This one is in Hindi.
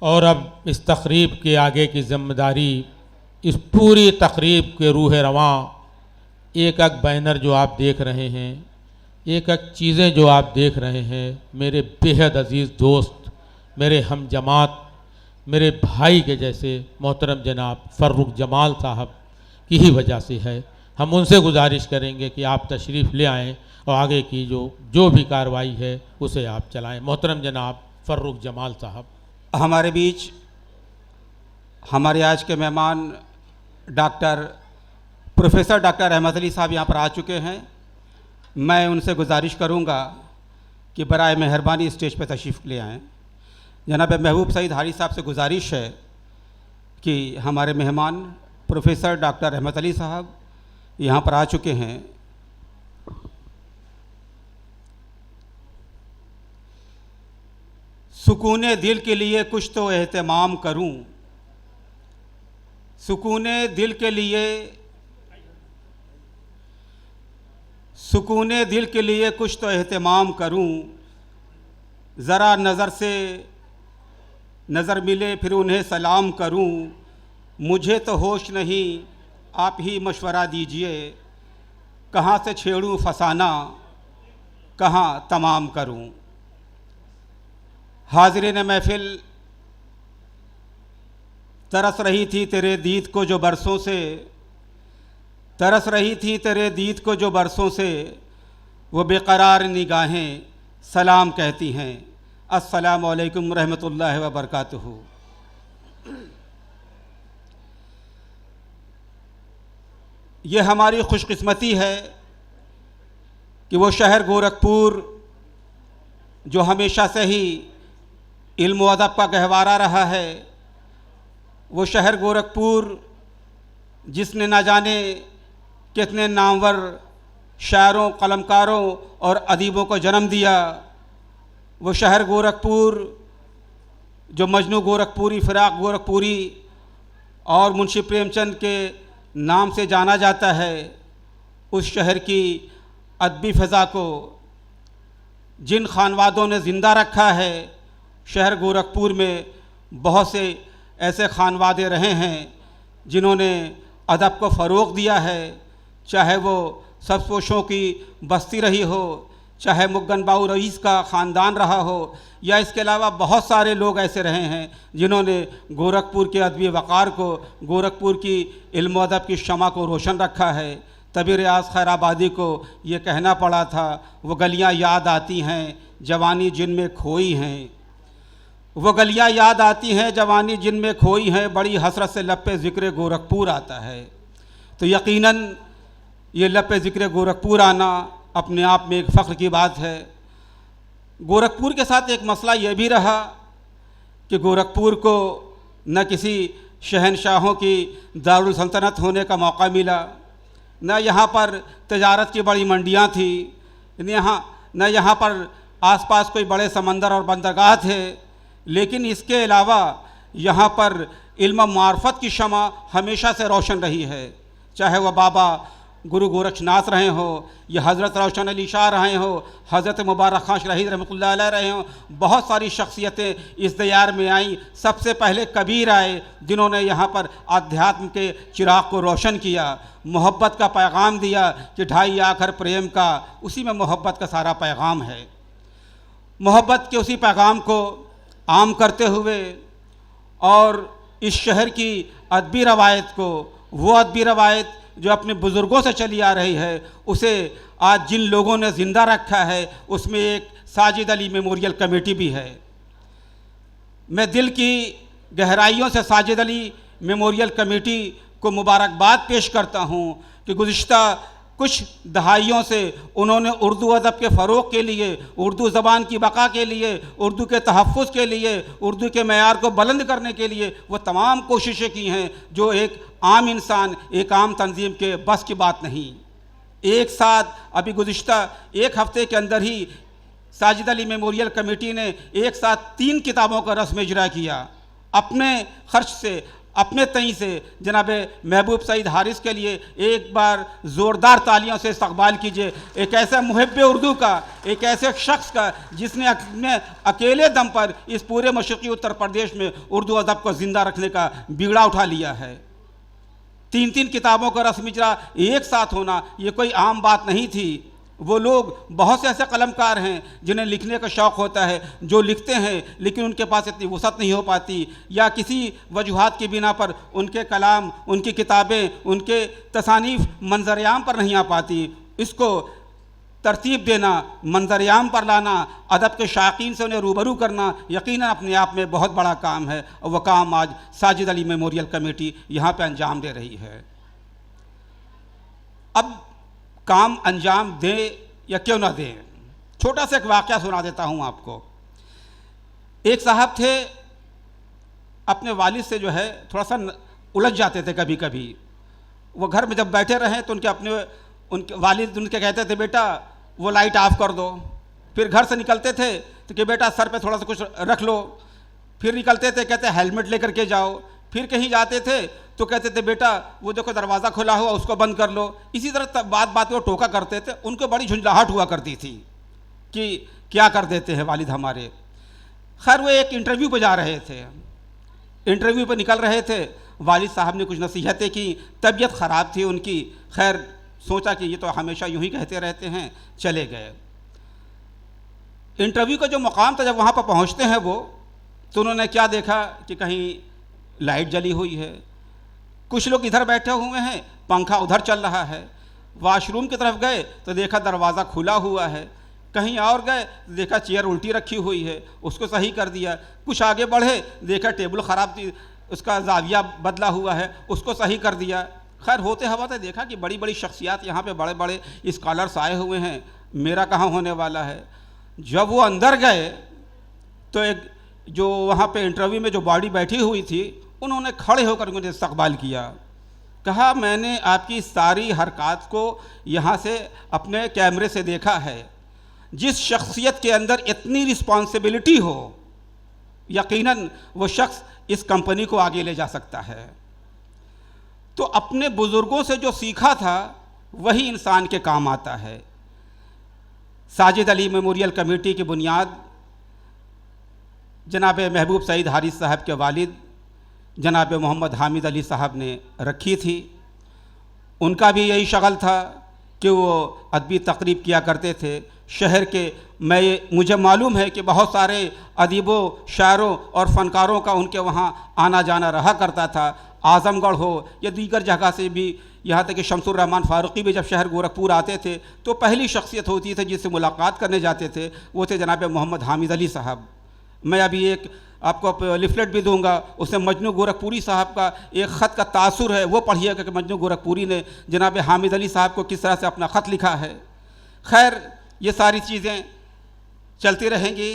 और अब इस तकरीब के आगे की ज़िम्मेदारी, इस पूरी तकरीब के रूह रवां, एक एक बैनर जो आप देख रहे हैं, एक एक चीज़ें जो आप देख रहे हैं, मेरे बेहद अज़ीज़ दोस्त, मेरे हम जमात, मेरे भाई के जैसे मोहतरम जनाब फ़र्रुख जमाल साहब की ही वजह से है। हम उनसे गुजारिश करेंगे कि आप तशरीफ़ ले आएँ और आगे की जो भी कार्रवाई है उसे आप चलाएँ। मोहतरम जनाब फ़र्रुख जमाल साहब। हमारे बीच हमारे आज के मेहमान प्रोफेसर डॉक्टर अहमद अली साहब यहाँ पर आ चुके हैं। मैं उनसे गुजारिश करूँगा कि बराए मेहरबानी स्टेज पर तशरीफ़ ले आएँ। जनाब महबूब सईद हारी साहब से गुजारिश है कि हमारे मेहमान प्रोफेसर डॉक्टर अहमद अली साहब यहाँ पर आ चुके हैं। सुकूने दिल के लिए कुछ तो एहतमाम करूं, सुकूने दिल के लिए कुछ तो एहतमाम करूं, ज़रा नज़र से नज़र मिले फिर उन्हें सलाम करूं, मुझे तो होश नहीं आप ही मशवरा दीजिए, कहाँ से छेड़ूं फसाना कहाँ तमाम करूं। हाज़िरीन महफ़िल, तरस रही थी तेरे दीद को जो बरसों से, तरस रही थी तेरे दीद को जो बरसों से, वो बेकरार निगाहें सलाम कहती हैं। अस्सलामु अलैकुम रहमतुल्लाहि व बरकातुहू। ये हमारी खुशकिस्मती है कि वो शहर गोरखपुर जो हमेशा से ही इल्म व अदब का गहवारा रहा है, वो शहर गोरखपुर जिसने ना जाने कितने नामवर शायरों, कलमकारों और अदीबों को जन्म दिया, वो शहर गोरखपुर जो मजनू गोरखपुरी, फ़िराक़ गोरखपुरी और मुंशी प्रेमचंद के नाम से जाना जाता है, उस शहर की अदबी फ़ज़ा को जिन खानवादों ने ज़िंदा रखा है, शहर गोरखपुर में बहुत से ऐसे खानवादे रहे हैं जिन्होंने अदब को फ़रोग़ दिया है। चाहे वो सबपोशों की बस्ती रही हो, चाहे मुगन बाऊ रईस का ख़ानदान रहा हो, या इसके अलावा बहुत सारे लोग ऐसे रहे हैं जिन्होंने गोरखपुर के अदबी वक़ार को, गोरखपुर की इल्म अदब की शमा को रोशन रखा है। तभी रियाज़ खैराबादी को ये कहना पड़ा था, वो गलियां याद आती हैं जवानी जिनमें खोई हैं, वो गलियां याद आती हैं जवानी जिनमें खोई हैं, बड़ी हसरत से लब पे ज़िक्र गोरखपुर आता है। तो यकीनन ये लब पे ज़िक्र गोरखपुर आना अपने आप में एक फ़ख्र की बात है। गोरखपुर के साथ एक मसला ये भी रहा कि गोरखपुर को न किसी शहनशाहों की दारुल सल्तनत होने का मौका मिला, न यहाँ पर तजारत की बड़ी मंडियाँ थी, न यहाँ पर आसपास कोई बड़े समंदर और बंदरगाह थे, लेकिन इसके अलावा यहाँ पर इल्म मार्फत की शमा हमेशा से रोशन रही है। चाहे वह बाबा गुरु गोरक्षनाथ रहे हो, या हज़रत रोशन अली शाह रहे हो, हज़रत मुबारक खां शहीद रहमतुल्लाह अलैह रहे हो, बहुत सारी शख्सियतें इस दयार में आईं। सबसे पहले कबीर आए जिन्होंने यहाँ पर आध्यात्म के चिराग को रोशन किया, मोहब्बत का पैगाम दिया कि ढाई आखर प्रेम का, उसी में मोहब्बत का सारा पैगाम है। मोहब्बत के उसी पैगाम को आम करते हुए और इस शहर की अदबी रवायत को, वो अदबी रवायत जो अपने बुज़ुर्गों से चली आ रही है, उसे आज जिन लोगों ने ज़िंदा रखा है, उसमें एक साजिद अली मेमोरियल कमेटी भी है। मैं दिल की गहराइयों से साजिद अली मेमोरियल कमेटी को मुबारकबाद पेश करता हूँ कि गुज़िश्ता कुछ दहाइयों से उन्होंने उर्दू अदब के फ़रोग़ के लिए, उर्दू ज़बान की बका के लिए, उर्दू के तहफ़्फ़ुज़ के लिए, उर्दू के मेयार को बुलंद करने के लिए वो तमाम कोशिशें की हैं जो एक आम इंसान, एक आम तंजीम के बस की बात नहीं। एक साथ अभी गुज़िश्ता एक हफ़्ते के अंदर ही साजिद अली मेमोरियल कमेटी ने एक साथ 3 किताबों का रस्म इजरा किया, अपने खर्च से, अपने तई से जनाब महबूब सईद हारिस के लिए एक बार ज़ोरदार तालियों से इस्तकबाल कीजिए। एक ऐसे मुहिब उर्दू का, एक ऐसे शख्स का जिसने अपने अकेले दम पर इस पूरे मशरक़ी उत्तर प्रदेश में उर्दू अदब को ज़िंदा रखने का बीड़ा उठा लिया है। 3-3 किताबों का रस्म इजरा एक साथ होना ये कोई आम बात नहीं थी। वो लोग, बहुत से ऐसे कलमकार हैं जिन्हें लिखने का शौक़ होता है, जो लिखते हैं लेकिन उनके पास इतनी वसअत नहीं हो पाती, या किसी वजूहात की बिना पर उनके कलाम, उनकी किताबें, उनके तसानीफ़ मंजरियाम पर नहीं आ पाती। इसको तरतीब देना, मंजरियाम पर लाना, अदब के शायकीन से उन्हें रूबरू करना यकीनन अपने आप में बहुत बड़ा काम है, और वह काम आज साजिद अली मेमोरियल कमेटी यहाँ पे अंजाम दे रही है। अब काम अंजाम दें या क्यों ना दें, छोटा सा एक वाक़या सुना देता हूँ आपको। एक साहब थे, अपने वालिद से जो है थोड़ा सा उलझ जाते थे कभी कभी। वो घर में जब बैठे रहें तो उनके वालिद उनके कहते थे, बेटा वो लाइट ऑफ कर दो। फिर घर से निकलते थे तो कि बेटा सर पे थोड़ा सा कुछ रख लो। फिर निकलते थे, कहते हेलमेट लेकर के जाओ। फिर कहीं जाते थे तो कहते थे, बेटा वो देखो दरवाज़ा खुला हुआ, उसको बंद कर लो। इसी तरह बात बात वो टोका करते थे। उनको बड़ी झुंझलाहट हुआ करती थी कि क्या कर देते हैं वालिद हमारे। खैर वो एक इंटरव्यू पर जा रहे थे, इंटरव्यू पर निकल रहे थे। वालिद साहब ने कुछ नसीहतें की, तबीयत ख़राब थी उनकी। खैर सोचा कि ये तो हमेशा यूँ ही कहते रहते हैं, चले गए। इंटरव्यू का जो मुकाम था, जब वहाँ पर पहुँचते हैं वो, तो उन्होंने क्या देखा कि कहीं लाइट जली हुई है, कुछ लोग इधर बैठे हुए हैं, पंखा उधर चल रहा है। वाशरूम की तरफ गए तो देखा दरवाज़ा खुला हुआ है। कहीं और गए तो देखा चेयर उल्टी रखी हुई है, उसको सही कर दिया। कुछ आगे बढ़े, देखा टेबल ख़राब थी, उसका जाविया बदला हुआ है, उसको सही कर दिया। खैर होते हवाते देखा कि बड़ी बड़ी शख्सियात यहाँ पे बड़े बड़े स्कॉलर्स आए हुए हैं, मेरा कहाँ होने वाला है। जब वो अंदर गए तो एक जो वहाँ पे इंटरव्यू में जो बॉडी बैठी हुई थी, उन्होंने खड़े होकर मुझे इस्तकबाल किया। कहा, मैंने आपकी सारी हरकत को यहाँ से अपने कैमरे से देखा है। जिस शख्सियत के अंदर इतनी रिस्पॉन्सिबिलिटी हो, यकीनन वो शख्स इस कंपनी को आगे ले जा सकता है। तो अपने बुज़ुर्गों से जो सीखा था वही इंसान के काम आता है। साजिद अली मेमोरियल कमेटी की बुनियाद जनाब महबूब सईद हारिस साहब के वालिद जनाब मोहम्मद हामिद अली साहब ने रखी थी। उनका भी यही शगल था कि वो अदबी तकरीब किया करते थे शहर के। मुझे मालूम है कि बहुत सारे अदीबों, शायरों और फ़नकारों का उनके वहाँ आना जाना रहा करता था। आज़मगढ़ हो या दीगर जगह से भी, यहाँ तक कि शमसुर रहमान फ़ारूक़ी भी जब शहर गोरखपुर आते थे तो पहली शख्सियत होती थी जिससे मुलाकात करने जाते थे, वो थे जनाब मोहम्मद हामिद अली साहब। मैं अभी एक आपको लिफलेट भी दूंगा, उसमें मजनू गोरखपुरी साहब का एक ख़त का तासुर है, वो पढ़िएगा कि मजनू गोरखपुरी ने जनाब हामिद अली साहब को किस तरह से अपना ख़त लिखा है। खैर ये सारी चीज़ें चलती रहेंगी।